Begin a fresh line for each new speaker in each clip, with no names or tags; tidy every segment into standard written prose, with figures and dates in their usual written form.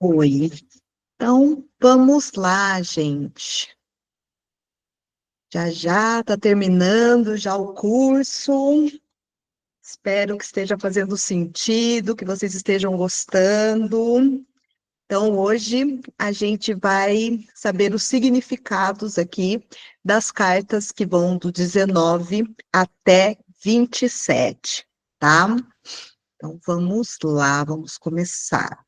Oi. Então, vamos lá, gente. Já já está terminando já o curso. Espero que esteja fazendo sentido, que vocês estejam gostando. Então, hoje a gente vai saber os significados aqui das cartas que vão do 19 até 27, tá? Então, vamos lá, vamos começar.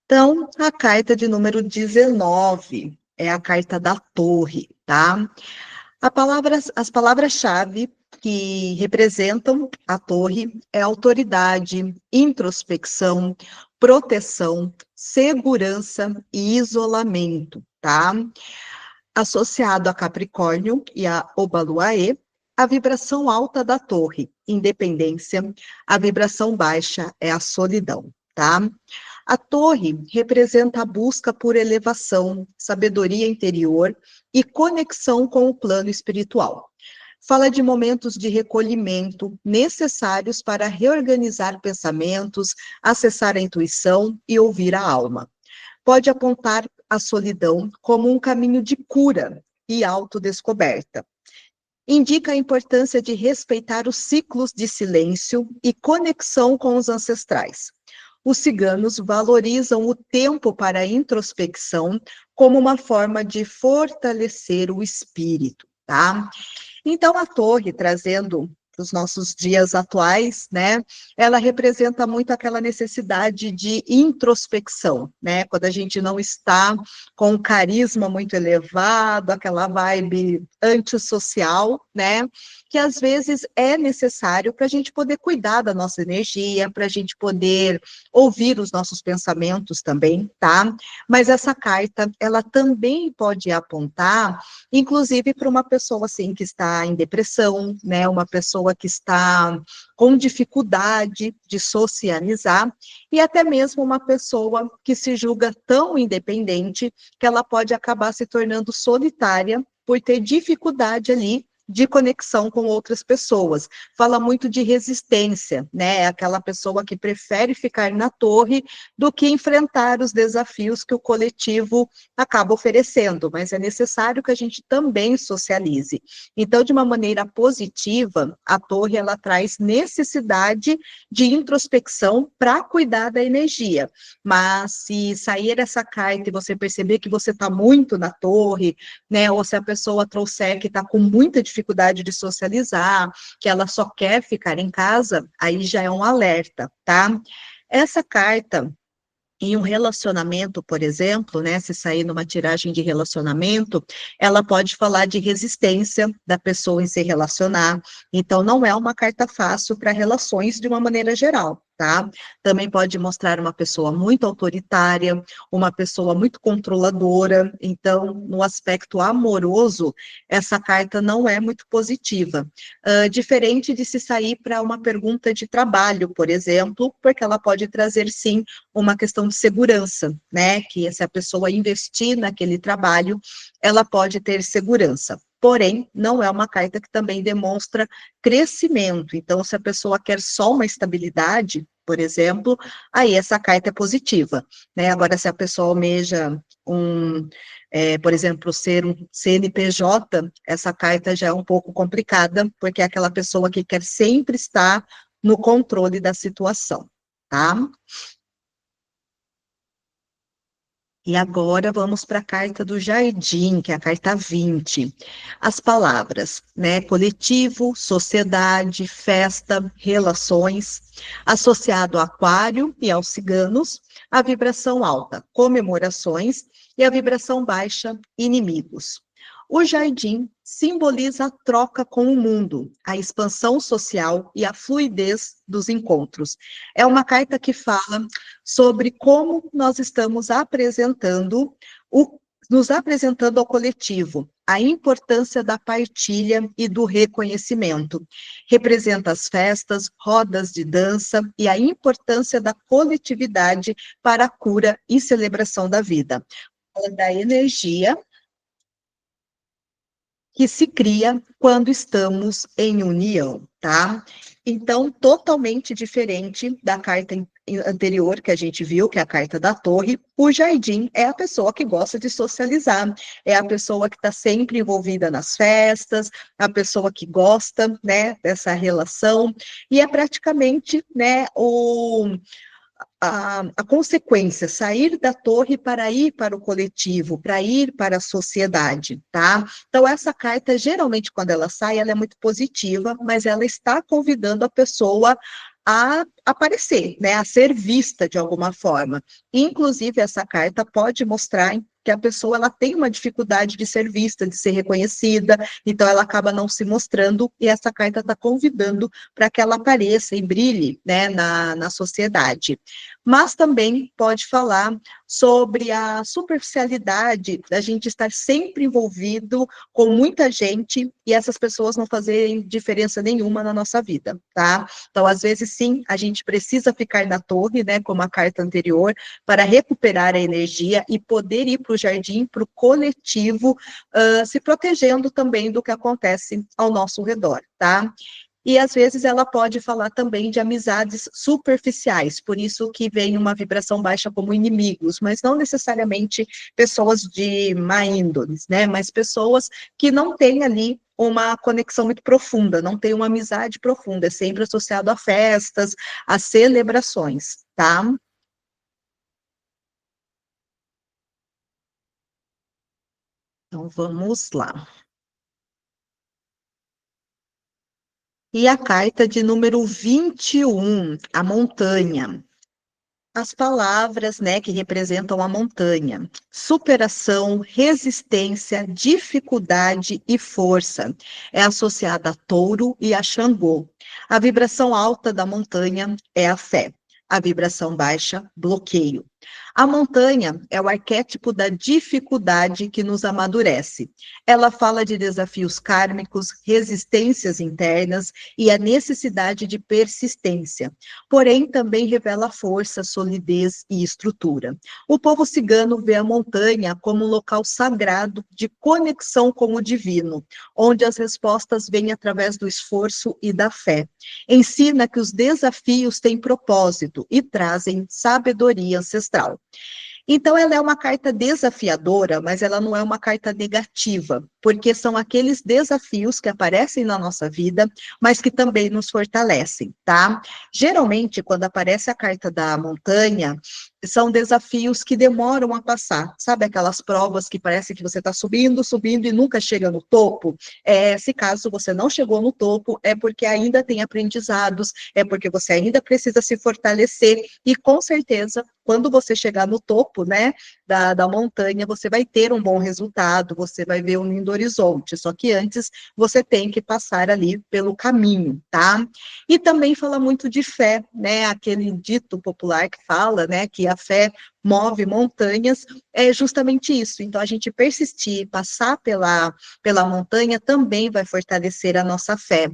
Então, a carta de número 19 é a carta da torre, tá? As palavras-chave que representam a torre é autoridade, introspecção, proteção, segurança e isolamento, tá? Associado a Capricórnio e a Obaluaê, a vibração alta da torre, independência, a vibração baixa é a solidão, tá? A torre representa a busca por elevação, sabedoria interior e conexão com o plano espiritual. Fala de momentos de recolhimento necessários para reorganizar pensamentos, acessar a intuição e ouvir a alma. Pode apontar a solidão como um caminho de cura e autodescoberta. Indica a importância de respeitar os ciclos de silêncio e conexão com os ancestrais. Os ciganos valorizam o tempo para a introspecção como uma forma de fortalecer o espírito, tá? Então, a torre, trazendo os nossos dias atuais, né? Ela representa muito aquela necessidade de introspecção, né? Quando a gente não está com um carisma muito elevado, aquela vibe antissocial, né? Que às vezes é necessário para a gente poder cuidar da nossa energia, para a gente poder ouvir os nossos pensamentos também, tá? Mas essa carta, ela também pode apontar, inclusive para uma pessoa assim que está em depressão, né? Uma pessoa que está com dificuldade de socializar e até mesmo uma pessoa que se julga tão independente que ela pode acabar se tornando solitária por ter dificuldade ali de conexão com outras pessoas. Fala muito de resistência, né? Aquela pessoa que prefere ficar na torre do que enfrentar os desafios que o coletivo acaba oferecendo, mas é necessário que a gente também socialize. Então, de uma maneira positiva, a torre ela traz necessidade de introspecção para cuidar da energia. Mas se sair essa carta e você perceber que você está muito na torre, né, ou se a pessoa trouxer que está com muita dificuldade de socializar, que ela só quer ficar em casa, aí já é um alerta, tá? Essa carta em um relacionamento, por exemplo, né, se sair numa tiragem de relacionamento, ela pode falar de resistência da pessoa em se relacionar. Então, não é uma carta fácil para relações de uma maneira geral, tá? Também pode mostrar uma pessoa muito autoritária, uma pessoa muito controladora. Então, no aspecto amoroso, essa carta não é muito positiva. Diferente de se sair para uma pergunta de trabalho, por exemplo, porque ela pode trazer, sim, uma questão de segurança, né? Que se a pessoa investir naquele trabalho, ela pode ter segurança. Porém, não é uma carta que também demonstra crescimento. Então, se a pessoa quer só uma estabilidade, por exemplo, aí essa carta é positiva, né? Agora, se a pessoa almeja por exemplo, ser um CNPJ, essa carta já é um pouco complicada, porque é aquela pessoa que quer sempre estar no controle da situação, tá? E agora vamos para a carta do jardim, que é a carta 20. As palavras, né? Coletivo, sociedade, festa, relações, associado ao aquário e aos ciganos, a vibração alta, comemorações, e a vibração baixa, inimigos. O jardim simboliza a troca com o mundo, a expansão social e a fluidez dos encontros. É uma carta que fala sobre como nós estamos nos apresentando ao coletivo, a importância da partilha e do reconhecimento. Representa as festas, rodas de dança e a importância da coletividade para a cura e celebração da vida. Fala da energia que se cria quando estamos em união, tá? Então, totalmente diferente da carta anterior que a gente viu, que é a carta da torre, o jardim é a pessoa que gosta de socializar, é a pessoa que está sempre envolvida nas festas, a pessoa que gosta, né, dessa relação, e é praticamente, né, a consequência, sair da torre para ir para o coletivo, para ir para a sociedade, tá? Então, essa carta, geralmente, quando ela sai, ela é muito positiva, mas ela está convidando a pessoa a aparecer, né, a ser vista de alguma forma. Inclusive, essa carta pode mostrar que a pessoa ela tem uma dificuldade de ser vista, de ser reconhecida, então ela acaba não se mostrando, e essa carta está convidando para que ela apareça e brilhe, né, na sociedade. Mas também pode falar sobre a superficialidade da gente estar sempre envolvido com muita gente e essas pessoas não fazerem diferença nenhuma na nossa vida, tá? Então, às vezes, sim, a gente precisa ficar na torre, né, como a carta anterior, para recuperar a energia e poder ir para o jardim, para o coletivo, se protegendo também do que acontece ao nosso redor, tá? E às vezes ela pode falar também de amizades superficiais, por isso que vem uma vibração baixa como inimigos, mas não necessariamente pessoas de má índole, né? Mas pessoas que não têm ali uma conexão muito profunda, não tem uma amizade profunda, é sempre associado a festas, a celebrações, tá? Então vamos lá. E a carta de número 21, a montanha. As palavras, né, que representam a montanha: superação, resistência, dificuldade e força. É associada a touro e a Xangô. A vibração alta da montanha é a fé. A vibração baixa, bloqueio. A montanha é o arquétipo da dificuldade que nos amadurece. Ela fala de desafios kármicos, resistências internas e a necessidade de persistência. Porém, também revela força, solidez e estrutura. O povo cigano vê a montanha como um local sagrado de conexão com o divino, onde as respostas vêm através do esforço e da fé. Ensina que os desafios têm propósito e trazem sabedoria ancestral. Então, ela é uma carta desafiadora, mas ela não é uma carta negativa, porque são aqueles desafios que aparecem na nossa vida, mas que também nos fortalecem, tá? Geralmente, quando aparece a carta da montanha, são desafios que demoram a passar, sabe aquelas provas que parece que você está subindo, subindo e nunca chega no topo? Se caso você não chegou no topo, é porque ainda tem aprendizados, é porque você ainda precisa se fortalecer, e com certeza, quando você chegar no topo, né, da montanha, você vai ter um bom resultado, você vai ver um lindo horizonte, só que antes você tem que passar ali pelo caminho, tá? E também fala muito de fé, né, aquele dito popular que fala, né, que a fé move montanhas, é justamente isso. Então, a gente persistir, passar pela montanha também vai fortalecer a nossa fé.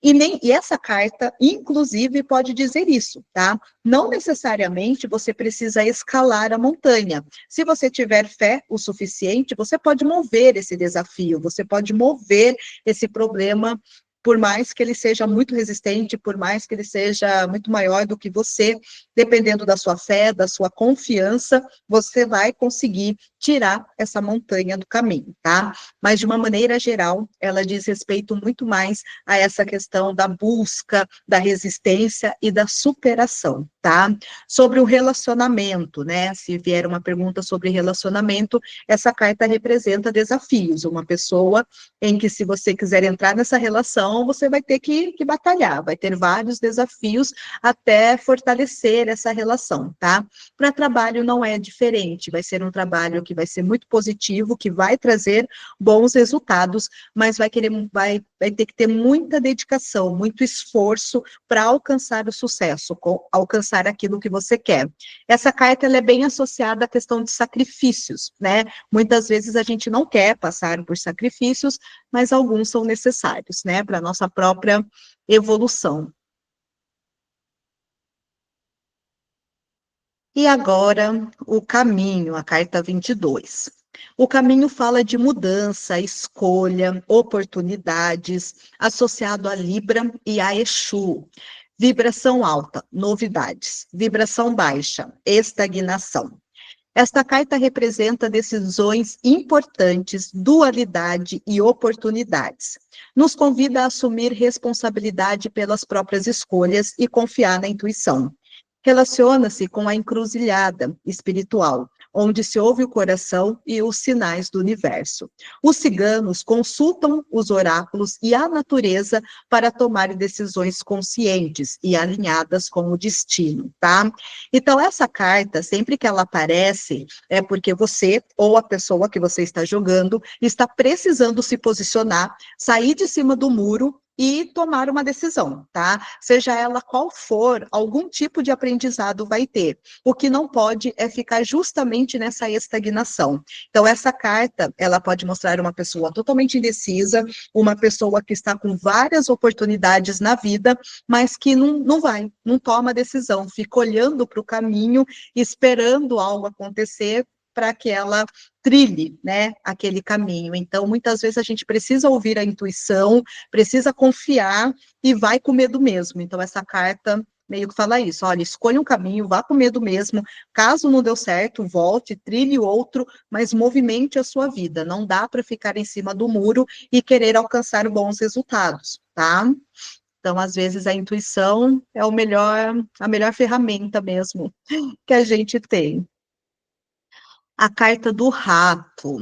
E essa carta, inclusive, pode dizer isso, tá? Não necessariamente você precisa escalar a montanha. Se você tiver fé o suficiente, você pode mover esse desafio, você pode mover esse problema, por mais que ele seja muito resistente, por mais que ele seja muito maior do que você, dependendo da sua fé, da sua confiança, você vai conseguir tirar essa montanha do caminho, tá? Mas de uma maneira geral, ela diz respeito muito mais a essa questão da busca, da resistência e da superação, tá? Sobre o relacionamento, né? Se vier uma pergunta sobre relacionamento, essa carta representa desafios, uma pessoa em que, se você quiser entrar nessa relação, você vai ter que batalhar, vai ter vários desafios até fortalecer essa relação, tá? Para trabalho não é diferente, vai ser um trabalho que vai ser muito positivo, que vai trazer bons resultados, mas vai ter que ter muita dedicação, muito esforço para alcançar o sucesso, alcançar aquilo que você quer. Essa carta ela é bem associada à questão de sacrifícios, né? Muitas vezes a gente não quer passar por sacrifícios, mas alguns são necessários, né, para a nossa própria evolução. E agora, o caminho, a carta 22. O caminho fala de mudança, escolha, oportunidades, associado a Libra e a Exu. Vibração alta, novidades. Vibração baixa, estagnação. Esta carta representa decisões importantes, dualidade e oportunidades. Nos convida a assumir responsabilidade pelas próprias escolhas e confiar na intuição. Relaciona-se com a encruzilhada espiritual, onde se ouve o coração e os sinais do universo. Os ciganos consultam os oráculos e a natureza para tomar decisões conscientes e alinhadas com o destino, tá? Então, essa carta, sempre que ela aparece, é porque você ou a pessoa que você está jogando está precisando se posicionar, sair de cima do muro e tomar uma decisão, tá? Seja ela qual for, algum tipo de aprendizado vai ter. O que não pode é ficar justamente nessa estagnação. Então, essa carta, ela pode mostrar uma pessoa totalmente indecisa, uma pessoa que está com várias oportunidades na vida, mas que não toma decisão, fica olhando para o caminho, esperando algo acontecer para que ela trilhe, né, aquele caminho. Então, muitas vezes a gente precisa ouvir a intuição, precisa confiar e vai com medo mesmo. Então, essa carta meio que fala isso, olha, escolha um caminho, vá com medo mesmo, caso não deu certo, volte, trilhe outro, mas movimente a sua vida, não dá para ficar em cima do muro e querer alcançar bons resultados, tá? Então, às vezes, a intuição é a melhor ferramenta mesmo que a gente tem. A carta do rato,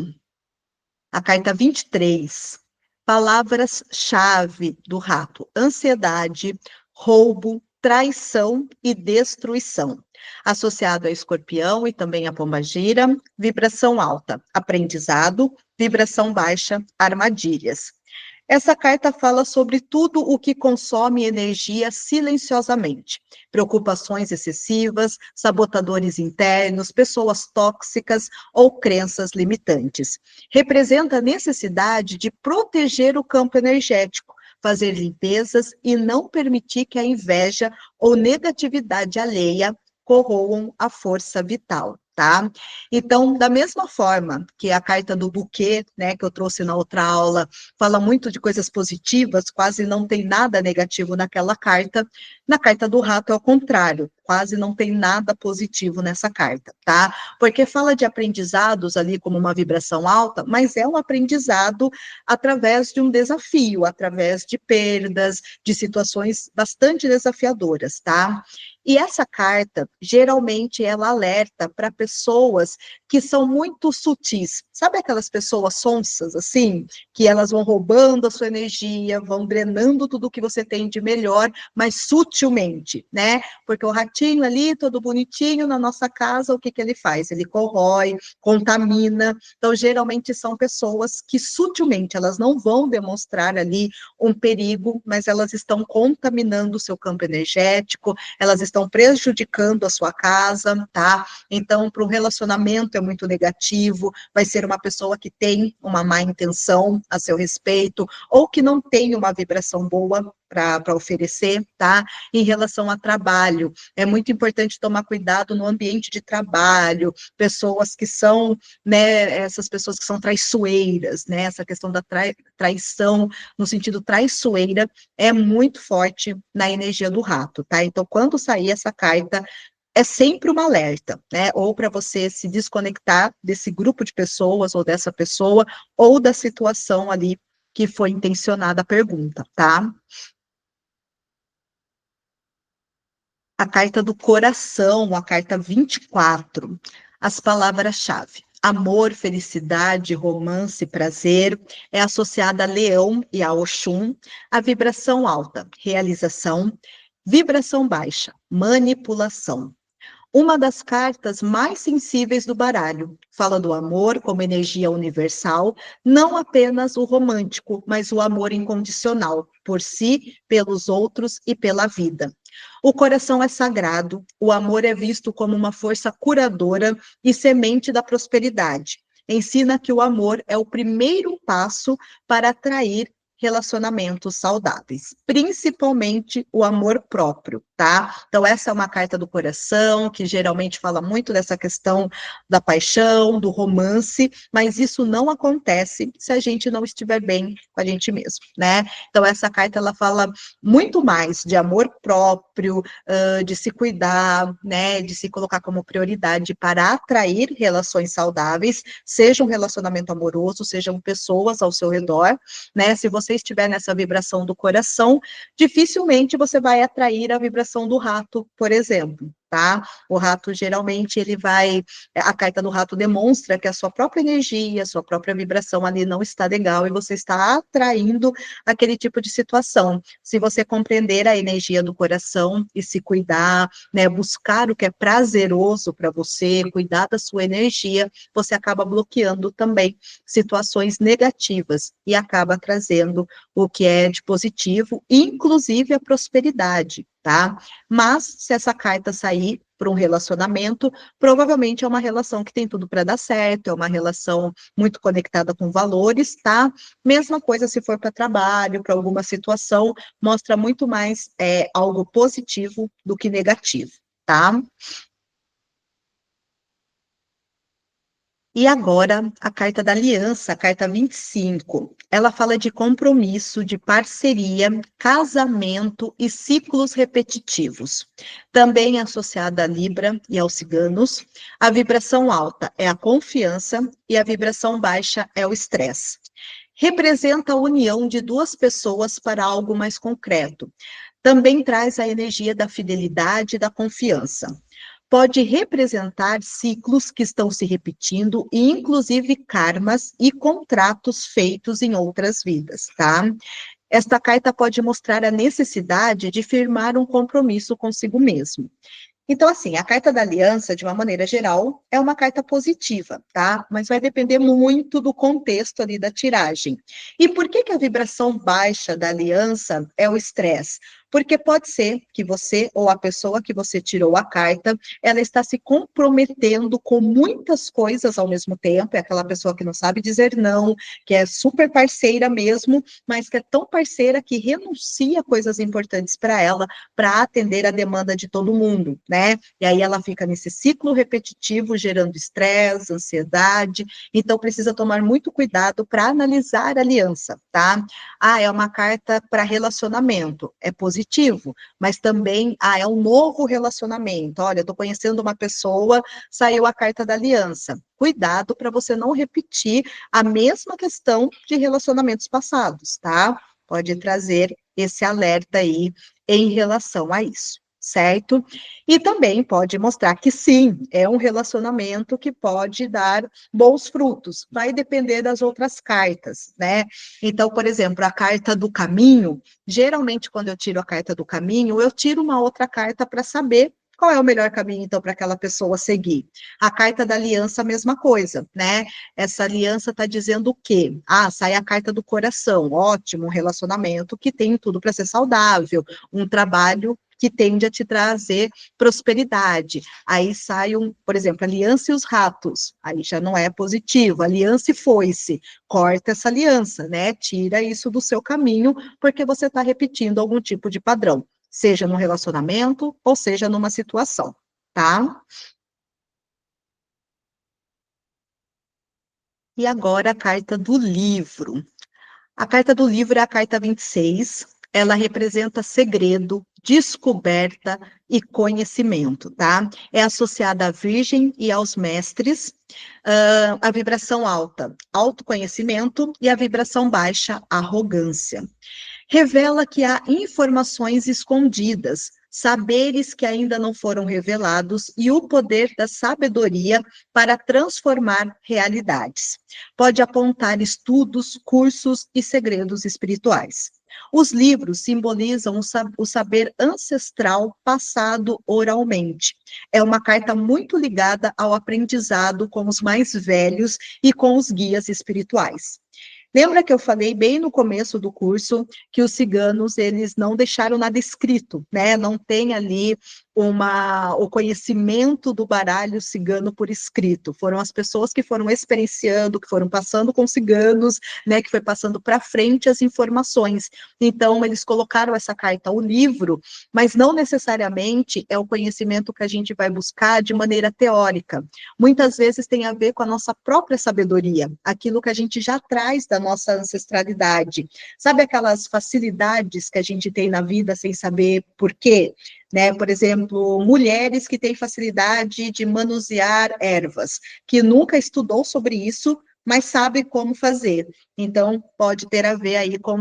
a carta 23, palavras-chave do rato: ansiedade, roubo, traição e destruição. Associado a escorpião e também a pombagira, vibração alta, aprendizado, vibração baixa, armadilhas. Essa carta fala sobre tudo o que consome energia silenciosamente. Preocupações excessivas, sabotadores internos, pessoas tóxicas ou crenças limitantes. Representa a necessidade de proteger o campo energético, fazer limpezas e não permitir que a inveja ou negatividade alheia corroam a força vital. Tá? Então, da mesma forma que a carta do buquê, né, que eu trouxe na outra aula, fala muito de coisas positivas, quase não tem nada negativo naquela carta. Na carta do rato é o contrário, quase não tem nada positivo nessa carta, tá? Porque fala de aprendizados ali como uma vibração alta, mas é um aprendizado através de um desafio, através de perdas, de situações bastante desafiadoras, tá? E essa carta, geralmente, ela alerta para pessoas que são muito sutis. Sabe aquelas pessoas sonsas, assim? Que elas vão roubando a sua energia, vão drenando tudo que você tem de melhor, mas sutilmente, né? Porque o ratinho ali, todo bonitinho, na nossa casa, o que que ele faz? Ele corrói, contamina. Então, geralmente, são pessoas que sutilmente, elas não vão demonstrar ali um perigo, mas elas estão contaminando o seu campo energético, elas estão prejudicando a sua casa, tá? Então, para o relacionamento é muito negativo, vai ser uma pessoa que tem uma má intenção a seu respeito, ou que não tem uma vibração boa para oferecer, tá? Em relação a trabalho, é muito importante tomar cuidado no ambiente de trabalho, pessoas que são, né, essas pessoas que são traiçoeiras, né, essa questão da traição, no sentido traiçoeira, é muito forte na energia do rato, tá? Então, quando sair essa carta, é sempre uma alerta, né? Ou para você se desconectar desse grupo de pessoas, ou dessa pessoa, ou da situação ali que foi intencionada a pergunta, tá? A carta do coração, a carta 24, as palavras-chave. Amor, felicidade, romance, prazer, é associada a Leão e a Oxum. A vibração alta, realização. Vibração baixa, manipulação. Uma das cartas mais sensíveis do baralho. Fala do amor como energia universal, não apenas o romântico, mas o amor incondicional, por si, pelos outros e pela vida. O coração é sagrado, o amor é visto como uma força curadora e semente da prosperidade. Ensina que o amor é o primeiro passo para atrair relacionamentos saudáveis, principalmente o amor próprio, tá? Então, essa é uma carta do coração, que geralmente fala muito dessa questão da paixão, do romance, mas isso não acontece se a gente não estiver bem com a gente mesmo, né? Então, essa carta, ela fala muito mais de amor próprio, de se cuidar, né, de se colocar como prioridade para atrair relações saudáveis, seja um relacionamento amoroso, sejam pessoas ao seu redor, né? Se você estiver nessa vibração do coração, dificilmente você vai atrair a vibração do rato, por exemplo, tá? O rato, geralmente, ele vai... A carta do rato demonstra que a sua própria energia, a sua própria vibração ali não está legal e você está atraindo aquele tipo de situação. Se você compreender a energia do coração e se cuidar, né, buscar o que é prazeroso para você, cuidar da sua energia, você acaba bloqueando também situações negativas e acaba trazendo o que é de positivo, inclusive a prosperidade, tá? Mas se essa carta sair para um relacionamento, provavelmente é uma relação que tem tudo para dar certo, é uma relação muito conectada com valores, tá? Mesma coisa se for para trabalho, para alguma situação, mostra muito mais algo positivo do que negativo, tá? E agora, a carta da aliança, a carta 25, ela fala de compromisso, de parceria, casamento e ciclos repetitivos. Também é associada à Libra e aos ciganos. A vibração alta é a confiança e a vibração baixa é o estresse. Representa a união de duas pessoas para algo mais concreto. Também traz a energia da fidelidade e da confiança. Pode representar ciclos que estão se repetindo e, inclusive, karmas e contratos feitos em outras vidas, tá? Esta carta pode mostrar a necessidade de firmar um compromisso consigo mesmo. Então, assim, a carta da aliança, de uma maneira geral, é uma carta positiva, tá? Mas vai depender muito do contexto ali da tiragem. E por que que a vibração baixa da aliança é o estresse? Porque pode ser que você ou a pessoa que você tirou a carta, ela está se comprometendo com muitas coisas ao mesmo tempo, é aquela pessoa que não sabe dizer não, que é super parceira mesmo, mas que é tão parceira que renuncia coisas importantes para ela, para atender a demanda de todo mundo, né? E aí ela fica nesse ciclo repetitivo, gerando estresse, ansiedade. Então precisa tomar muito cuidado para analisar a aliança, tá? Ah, é uma carta para relacionamento, é positivo, mas também, é um novo relacionamento. Olha, estou conhecendo uma pessoa, saiu a carta da aliança. Cuidado para você não repetir a mesma questão de relacionamentos passados, tá? Pode trazer esse alerta aí em relação a isso, certo? E também pode mostrar que sim, é um relacionamento que pode dar bons frutos, vai depender das outras cartas, né? Então, por exemplo, a carta do caminho, geralmente quando eu tiro a carta do caminho, eu tiro uma outra carta para saber qual é o melhor caminho, então, para aquela pessoa seguir. A carta da aliança, a mesma coisa, né? Essa aliança está dizendo o quê? Ah, sai a carta do coração, ótimo, um relacionamento que tem tudo para ser saudável, um trabalho que tende a te trazer prosperidade. Aí sai por exemplo, aliança e os ratos, aí já não é positivo, aliança e foice, corta essa aliança, né? Tira isso do seu caminho, porque você está repetindo algum tipo de padrão, seja no relacionamento ou seja numa situação, tá? E agora a carta do livro. A carta do livro é a carta 26. Ela representa segredo, descoberta e conhecimento, tá? É associada à Virgem e aos mestres. A vibração alta, autoconhecimento, e a vibração baixa, arrogância. Revela que há informações escondidas, saberes que ainda não foram revelados e o poder da sabedoria para transformar realidades. Pode apontar estudos, cursos e segredos espirituais. Os livros simbolizam o saber ancestral passado oralmente. É uma carta muito ligada ao aprendizado com os mais velhos e com os guias espirituais. Lembra que eu falei bem no começo do curso que os ciganos, eles não deixaram nada escrito, né? Não tem ali o conhecimento do baralho cigano por escrito. Foram as pessoas que foram experienciando, que foram passando com ciganos, né, que foi passando para frente as informações. Então, eles colocaram essa carta ao livro, mas não necessariamente é o conhecimento que a gente vai buscar de maneira teórica. Muitas vezes tem a ver com a nossa própria sabedoria, aquilo que a gente já traz da nossa ancestralidade. Sabe aquelas facilidades que a gente tem na vida sem saber por quê? Né? Por exemplo, mulheres que têm facilidade de manusear ervas, que nunca estudou sobre isso, mas sabe como fazer. Então, pode ter a ver aí com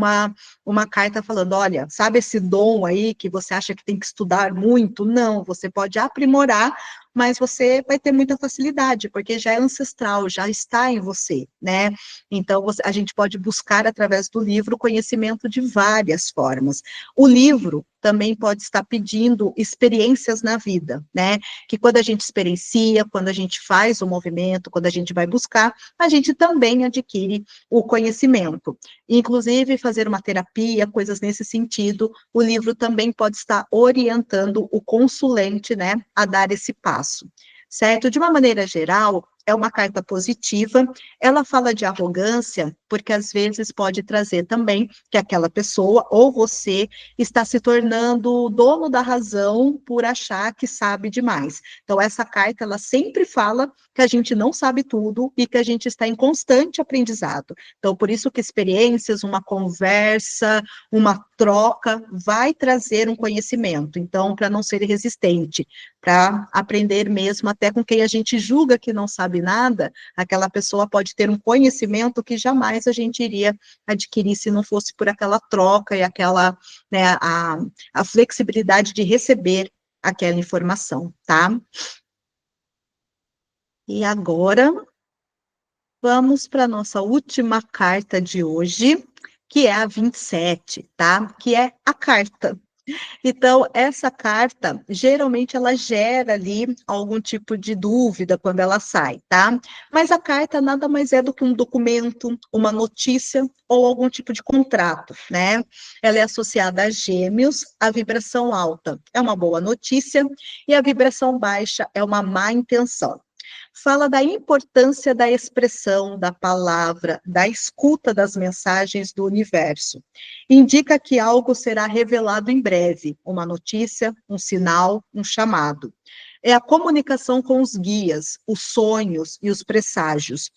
uma carta falando, olha, sabe esse dom aí que você acha que tem que estudar muito? Não, você pode aprimorar, mas você vai ter muita facilidade, porque já é ancestral, já está em você, né? Então, a gente pode buscar, através do livro, conhecimento de várias formas. O livro também pode estar pedindo experiências na vida, né? Que quando a gente experiencia, quando a gente faz o movimento, quando a gente vai buscar, a gente também adquire o conhecimento. Inclusive, fazer uma terapia, coisas nesse sentido, o livro também pode estar orientando o consulente, né, a dar esse passo. Certo? De uma maneira geral, é uma carta positiva, ela fala de arrogância, porque às vezes pode trazer também que aquela pessoa, ou você, está se tornando dono da razão por achar que sabe demais. Então, essa carta, ela sempre fala que a gente não sabe tudo e que a gente está em constante aprendizado. Então, por isso que experiências, uma conversa, uma troca, vai trazer um conhecimento. Então, para não ser resistente, para aprender mesmo até com quem a gente julga que não sabe nada, aquela pessoa pode ter um conhecimento que jamais a gente iria adquirir se não fosse por aquela troca e aquela, né, a flexibilidade de receber aquela informação, tá? E agora, vamos para a nossa última carta de hoje, que é a 27, tá? Que é a carta. Então, essa carta, geralmente, ela gera ali algum tipo de dúvida quando ela sai, tá? Mas a carta nada mais é do que um documento, uma notícia ou algum tipo de contrato, né? Ela é associada a gêmeos, a vibração alta é uma boa notícia e a vibração baixa é uma má intenção. Fala da importância da expressão, da palavra, da escuta das mensagens do universo. Indica que algo será revelado em breve, uma notícia, um sinal, um chamado. É a comunicação com os guias, os sonhos e os presságios.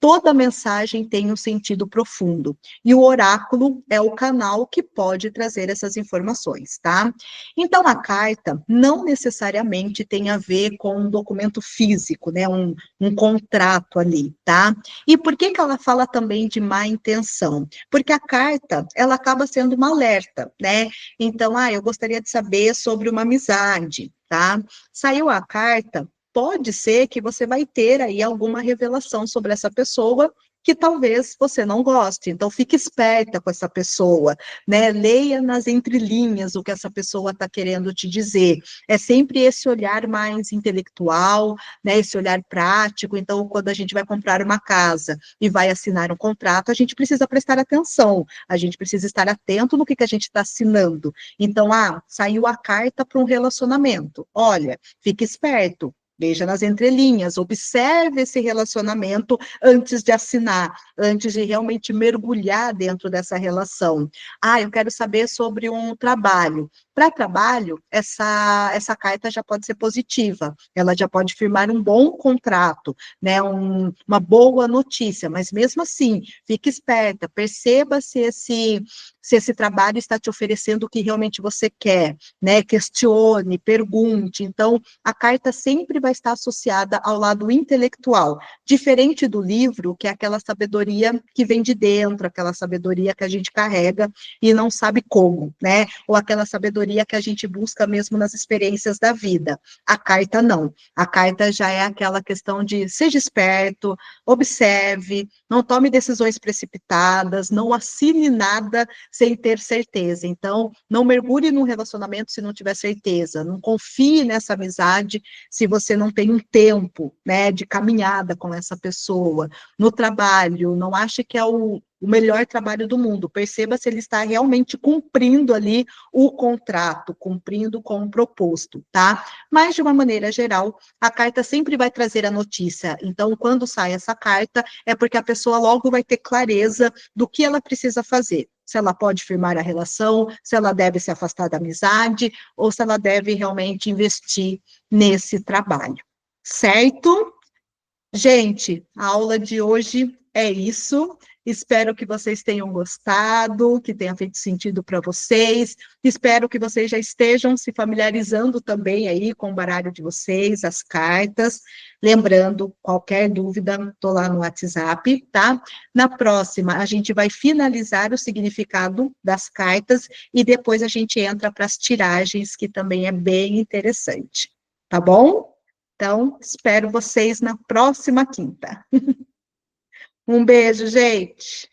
Toda mensagem tem um sentido profundo, e o oráculo é o canal que pode trazer essas informações, tá? Então, a carta não necessariamente tem a ver com um documento físico, né? Um contrato ali, tá? E por que que ela fala também de má intenção? Porque a carta, ela acaba sendo uma alerta, né? Então, eu gostaria de saber sobre uma amizade, tá? Saiu a carta, pode ser que você vai ter aí alguma revelação sobre essa pessoa que talvez você não goste. Então, fique esperta com essa pessoa, né? Leia nas entrelinhas o que essa pessoa está querendo te dizer. É sempre esse olhar mais intelectual, né? Esse olhar prático. Então, quando a gente vai comprar uma casa e vai assinar um contrato, a gente precisa prestar atenção, a gente precisa estar atento no que a gente está assinando. Então, saiu a carta para um relacionamento. Olha, fique esperto. Veja nas entrelinhas, observe esse relacionamento antes de assinar, antes de realmente mergulhar dentro dessa relação. Eu quero saber sobre um trabalho. Para trabalho, essa carta já pode ser positiva, ela já pode firmar um bom contrato, né, uma boa notícia, mas mesmo assim, fique esperta, perceba se esse trabalho está te oferecendo o que realmente você quer, né, questione, pergunte. Então, a carta sempre vai estar associada ao lado intelectual, diferente do livro, que é aquela sabedoria que vem de dentro, aquela sabedoria que a gente carrega e não sabe como, né? Ou aquela sabedoria que a gente busca mesmo nas experiências da vida. A carta não. A carta já é aquela questão de seja esperto, observe, não tome decisões precipitadas, não assine nada sem ter certeza. Então, não mergulhe num relacionamento se não tiver certeza, não confie nessa amizade se você não tem um tempo, né, de caminhada com essa pessoa. No trabalho, não ache que é o melhor trabalho do mundo. Perceba se ele está realmente cumprindo ali o contrato, cumprindo com o proposto, tá? Mas, de uma maneira geral, a carta sempre vai trazer a notícia. Então, quando sai essa carta, é porque a pessoa logo vai ter clareza do que ela precisa fazer. Se ela pode firmar a relação, se ela deve se afastar da amizade, ou se ela deve realmente investir nesse trabalho. Certo? Gente, a aula de hoje é isso. Espero que vocês tenham gostado, que tenha feito sentido para vocês. Espero que vocês já estejam se familiarizando também aí com o baralho de vocês, as cartas. Lembrando, qualquer dúvida, estou lá no WhatsApp, tá? Na próxima, a gente vai finalizar o significado das cartas e depois a gente entra para as tiragens, que também é bem interessante. Tá bom? Então, espero vocês na próxima quinta. Um beijo, gente.